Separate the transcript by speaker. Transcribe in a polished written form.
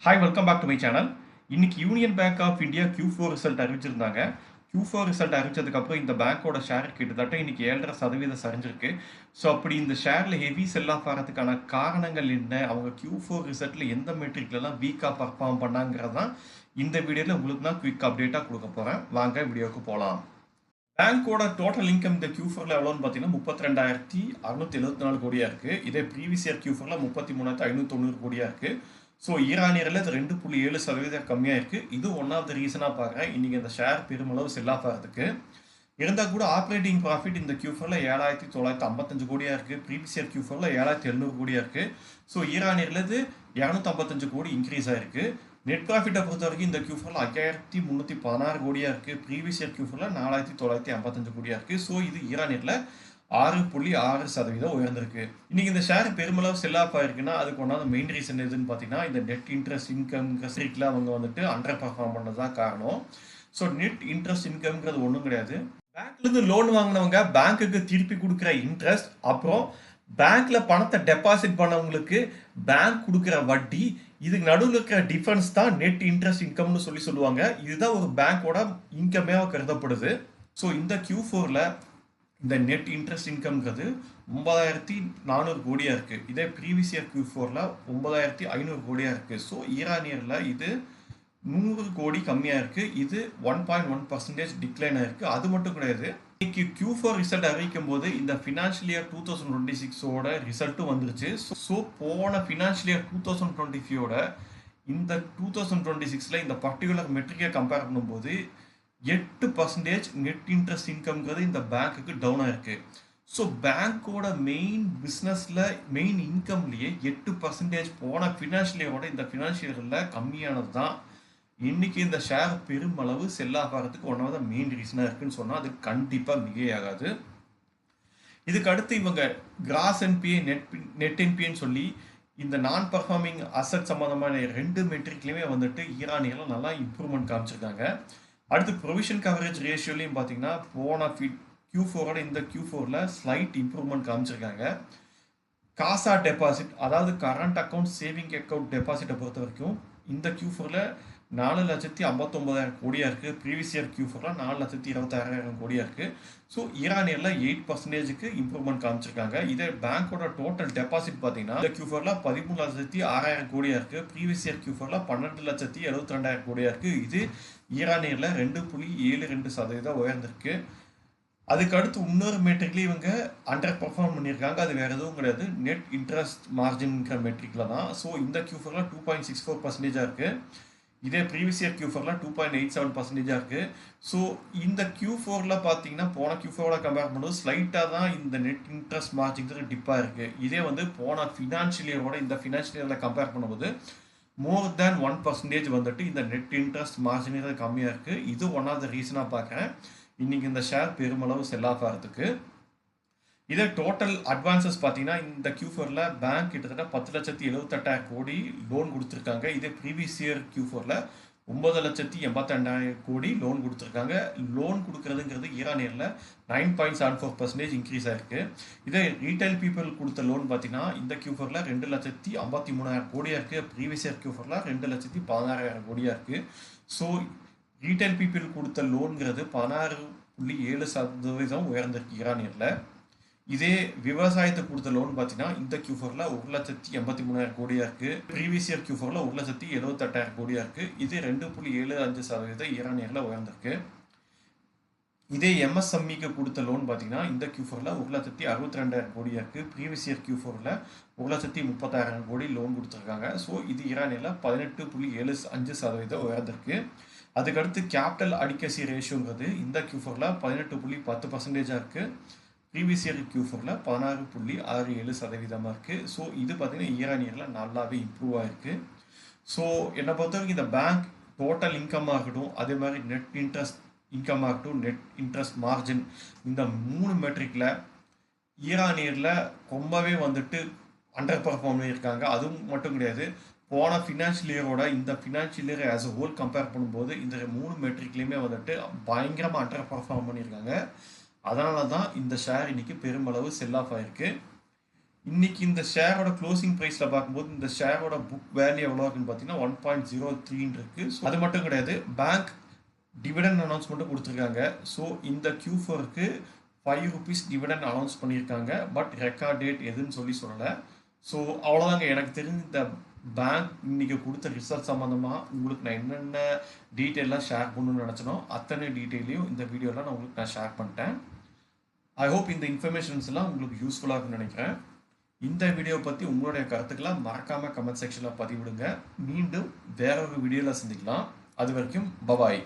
Speaker 1: Hi welcome back to my channel. இன்னைக்கு Union Bank of India Q4 result அறிவிச்சிருந்தாங்க. Q4 result அறிவிச்சதுக்கப்புறம் இந்த பேங்க்கோட ஷேர் கிட்டத்தட்ட இன்னைக்கு 7.5% சரிஞ்சிருக்கு. ஸோ அப்படி இந்த ஷேரில் ஹெவி செல் ஆஃப் ஆகிறதுக்கான காரணங்கள் என்ன, அவங்க Q4 ரிசல்ட்டில் எந்த மெட்ரிக்லலாம் வீக்காக பர்ஃபார்ம் பண்ணாங்கிறது தான் இந்த வீடியோவில் உங்களுக்கு நான் குவிக் அப்டேட்டாக கொடுக்க போகிறேன். வாங்க வீடியோவுக்கு போகலாம். பேங்கோட டோட்டல் இன்கம் இந்த Q4ல எவ்வளோன்னு பார்த்தீங்கன்னா 32,674 கோடியாக இருக்குது. இதே ப்ரீவியஸ் இயர் Q4ல 33,590 கோடியாக இருக்குது. ஸோ ஈரானியரில் இது 2.7% கம்மியாக இருக்குது. இது ஒன் ஆஃப் த ரீசனாக பார்க்குறேன் இன்றைக்கி இந்த ஷேர் பெருமளவு செல் ஆஃப் ஆகிறதுக்கு. இருந்தால் கூட ஆப்ரேட்டிங் ப்ராஃபிட் இந்த Q4ல 7,955 கோடியாக இருக்குது. ப்ரீவியஸ் இயர் Q4ல 7,700 கோடியாக இருக்குது. ஸோ ஈரானியரில் இது 255 கோடி இன்க்ரீஸ் ஆகிருக்கு. நெட் ப்ராஃபிட்டை பொறுத்த வரைக்கும் இந்த Q4ல 5,316 கோடியாக இருக்குது. ப்ரீவியஸ் இயர் Q4ல 4,955 கோடியாக இருக்குது. ஸோ இது ஈரானியரில் 6.6% உயர்ந்திருக்கு. இன்னைக்கு இந்த ஷேர் பெருமளவு செல் ஆஃப் ஆயிருக்குன்னா அதுக்கு ஒன்றாவது மெயின் ரீசன் எதுன்னு பார்த்தீங்கன்னா இந்த நெட் இன்ட்ரெஸ்ட் இன்கம் ஸ்ட்ரீட்டில் அவங்க வந்துட்டு அண்டர் பர்ஃபார்ம் பண்ணது தான் காரணம். ஸோ நெட் இன்ட்ரெஸ்ட் இன்கம்ங்கிறது ஒன்றும் கிடையாது. பேங்க்லேருந்து லோன் வாங்கினவங்க பேங்க்குக்கு திருப்பி கொடுக்குற இன்ட்ரெஸ்ட், அப்புறம் பேங்க்ல பணத்தை டெபாசிட் பண்ணவங்களுக்கு பேங்க் கொடுக்குற வட்டி, இதுக்கு நடுவில் இருக்கிற டிஃபரன்ஸ் தான் நெட் இன்ட்ரெஸ்ட் இன்கம்னு சொல்லுவாங்க. இதுதான் ஒரு பேங்கோட இன்கமே கருதப்படுது. ஸோ இந்த Q4ல இந்த நெட் இன்ட்ரெஸ்ட் இன்கம்ங்கிறது 9,400 கோடியாக இருக்குது. இதே ப்ரீவியஸ் இயர் Q4ல 9,500 கோடியாக இருக்குது. ஸோ ஈரானியரில் இது 100 கோடி கம்மியாக இருக்குது. இது 1.1% டிக்ளைன் ஆயிருக்கு. அது மட்டும் கிடையாது, இன்னைக்கு Q4 ரிசல்ட் அறிவிக்கும் போது இந்த ஃபினான்ஷியல் இயர் 2026ஓட ரிசல்ட்டும் வந்துருச்சு. ஸோ போன ஃபினான்ஷியல் இயர் 2025ஓட இந்த 2026ல இந்த பர்டிகுலர் மெட்ரிக்கை கம்பேர் பண்ணும்போது 8% நெட் இன்ட்ரெஸ்ட் இன்கம்ங்கிறது இந்த பேங்க்குக்கு டவுன் ஆயிருக்கு. ஸோ பேங்க்கோட மெயின் பிஸ்னஸில் மெயின் இன்கம்லேயே 8% போன ஃபினான்ஷியல் இயரோட இந்த ஃபினான்ஷியல் இயரில் கம்மியானது தான் இன்னைக்கு இந்த ஷேர் பெருமளவு செல் ஆஃப் ஆகிறதுக்கு ஒன் ஆஃப் த மெயின் ரீசனாக இருக்குன்னு சொன்னால் அது கண்டிப்பாக மிகையாகாது. இதுக்கு அடுத்து இவங்க கிராஸ் என்பிஏ நெட் என்பிஏன்னு சொல்லி இந்த நான் பர்ஃபார்மிங் அசட் சம்மந்தமான 2 மெட்ரிக்லையுமே வந்துட்டு ஈரானியெல்லாம் நல்லா இம்ப்ரூவ்மெண்ட் காமிச்சிருக்காங்க. அடுத்து ப்ரொவிஷன் கவரேஜ் ரேஷியோலையும் பார்த்தீங்கன்னா போன Q4ஓட இந்த Q4ல ஸ்லைட் இம்ப்ரூவ்மெண்ட் காமிச்சிருக்காங்க. காசா டெபாசிட், அதாவது கரண்ட் அக்கௌண்ட் சேவிங் அக்கௌண்ட் டெபாசிட்டை பொறுத்த வரைக்கும் இந்த Q4ல 4,59,000 கோடியாக இருக்குது. ப்ரீவியஸ் இயர் Q4ல 4,26,000 கோடியாக இருக்குது. ஸோ ஈரானியரில் 8%க்கு இம்ப்ரூவ்மெண்ட் காமிச்சிருக்காங்க. இதே பேங்க்கோட டோட்டல் டெபாசிட் பார்த்தீங்கன்னா இந்த Q4ல 13,06,000 கோடியாக இருக்குது. ப்ரீவியஸ் இயர் Q4ல 12,72,000 கோடியாக இருக்குது. இது ஈரானியரில் 2.72% உயர்ந்திருக்கு. அதுக்கு அடுத்து இன்னொரு மெட்ரிக்லேயும் இவங்க அண்டர் பர்ஃபார்ம் பண்ணியிருக்காங்க. அது வேறு எதுவும் கிடையாது, நெட் இன்ட்ரெஸ்ட் மார்ஜின்ங்கிற மெட்ரிக்கில் தான். ஸோ இந்த Q4ல 2.64% இருக்குது. இதே ப்ரீவியஸ் இயர் Q4ல 2.87% இருக்குது. ஸோ இந்த Q4ல பார்த்தீங்கன்னா போன Q4ஓட கம்பேர் பண்ணும்போது ஸ்லைட்டாக தான் இந்த நெட் இன்ட்ரெஸ்ட் மார்ஜின்கிறது டிப்பாக இருக்குது. இதே வந்து போன ஃபினான்ஷியல் இயரோட இந்த ஃபினான்ஷியல் இயரில் கம்பேர் பண்ணும்போது மோர் தேன் 1% வந்துட்டு இந்த நெட் இன்ட்ரெஸ்ட் மார்ஜின்கிறது கம்மியாக இருக்குது. இது ஒன் ஆஃப் த ரீசனாக பார்க்குறேன் இன்னைக்கு இந்த ஷேர் பெருமளவு செல் ஆஃப் ஆகிறதுக்கு. இதே டோட்டல் அட்வான்சஸ் பார்த்தீங்கன்னா இந்த Q4ல பேங்க் கிட்டத்தட்ட 10,78,000 கோடி லோன் கொடுத்துருக்காங்க. இதே ப்ரீவியஸ் இயர் Q4ல 9,82,000 கோடி லோன் கொடுத்துருக்காங்க. லோன் கொடுக்குறதுங்கிறது ஈரானியரில் 9.74% இன்க்ரீஸ் ஆயிருக்கு. இதே ரீட்டைல் பீப்புள் கொடுத்த லோன் பார்த்தீங்கன்னா இந்த Q4ல 2,53,000 கோடியாக இருக்குது. ப்ரீவியஸ் இயர் Q4ல 2,16,000 கோடியாக இருக்குது. ஸோ ரீட்டைல் பீப்புள் கொடுத்த லோன்கிறது 16.7% உயர்ந்திருக்கு ஈரானியரில். இதே விவசாயத்தை கொடுத்த லோன் பார்த்தீங்கன்னா இந்த Q4ல 1,83,000 கோடியாக இருக்குது. ப்ரீவியஸ் இயர் Q4ல 1,78,000 கோடியாக இருக்குது. இது 2.75% ஈரானியரில் உயர்ந்திருக்கு. இதே MSMEக்கு கொடுத்த லோன் பார்த்தீங்கன்னா இந்த Q4ல 1,62,000 கோடியாக இருக்குது. ப்ரீவியஸ் இயர் Q4ல 1,30,000 கோடி லோன் கொடுத்துருக்காங்க. ஸோ இது ஈரானியரில் 18.75% உயர்ந்திருக்கு. அதுக்கடுத்து கேபிட்டல் அடிக்கசி ரேஷியோங்கிறது இந்த Q4ல 18.10% இருக்குது. ப்ரீவியஸ் இயர் Q4ல 16.67% இருக்குது. ஸோ இது பார்த்தீங்கன்னா ஈரானியரில் நல்லாவே இம்ப்ரூவ் ஆகிருக்கு. ஸோ என்னை பொறுத்த வரைக்கும் இந்த பேங்க் டோட்டல் இன்கம் ஆகட்டும், அதே மாதிரி நெட் இன்ட்ரெஸ்ட் இன்கம் ஆகட்டும், நெட் இன்ட்ரெஸ்ட் மார்ஜின், இந்த 3 மெட்ரிக்கில் ஈரானியரில் ரொம்பவே வந்துட்டு அண்டர் பர்ஃபார்ம் பண்ணியிருக்காங்க. அதுவும் மட்டும் கிடையாது, போன ஃபினான்ஷியல் இயரோட இந்த financial year as a whole compare பண்ணும்போது இந்த 3 மெட்ரிக்லேயுமே வந்துட்டு பயங்கரமாக அண்டர் பர்ஃபார்ம் பண்ணியிருக்காங்க. அதனால தான் இந்த ஷேர் இன்னைக்கு பெருமளவு செல் ஆஃப் ஆயிருக்கு. இன்னைக்கு இந்த ஷேரோட க்ளோசிங் ப்ரைஸில் பார்க்கும்போது இந்த ஷேரோட புக் வேல்யூ எவ்வளோ இருக்குன்னு பார்த்தீங்கன்னா 1.03 இருக்கு. ஸோ அது மட்டும் கிடையாது, பேங்க் டிவிடெண்ட் அனௌன்ஸ்மெண்ட்டும் கொடுத்துருக்காங்க. ஸோ இந்த Q4க்கு ₹5 டிவிடெண்ட் அனௌன்ஸ் பண்ணியிருக்காங்க. பட் ரெக்கார்ட் டேட் எதுன்னு சொல்லலை. ஸோ அவ்வளோதாங்க. எனக்கு தெரிஞ்ச இந்த பேங்க் இன்னைக்கு கொடுத்த ரிசல்ட் சம்மந்தமாக உங்களுக்கு நான் என்னென்ன டீட்டெயிலாக ஷேர் பண்ணணும்னு நினச்சனோ அத்தனை டீட்டெயிலையும் இந்த வீடியோவில் நான் ஷேர் பண்ணிட்டேன். ஐ ஹோப் இந்த இன்ஃபர்மேஷன்ஸ் எல்லாம் உங்களுக்கு யூஸ்ஃபுல்லாக இருக்குன்னு நினைக்கிறேன். இந்த வீடியோ பற்றி உங்களுடைய கருத்துக்களை மறக்காமல் கமெண்ட் செக்ஷனில் பதிவிடுங்க. மீண்டும் வேற ஒரு வீடியோவில் சந்திக்கலாம். அது வரைக்கும் பபாய்.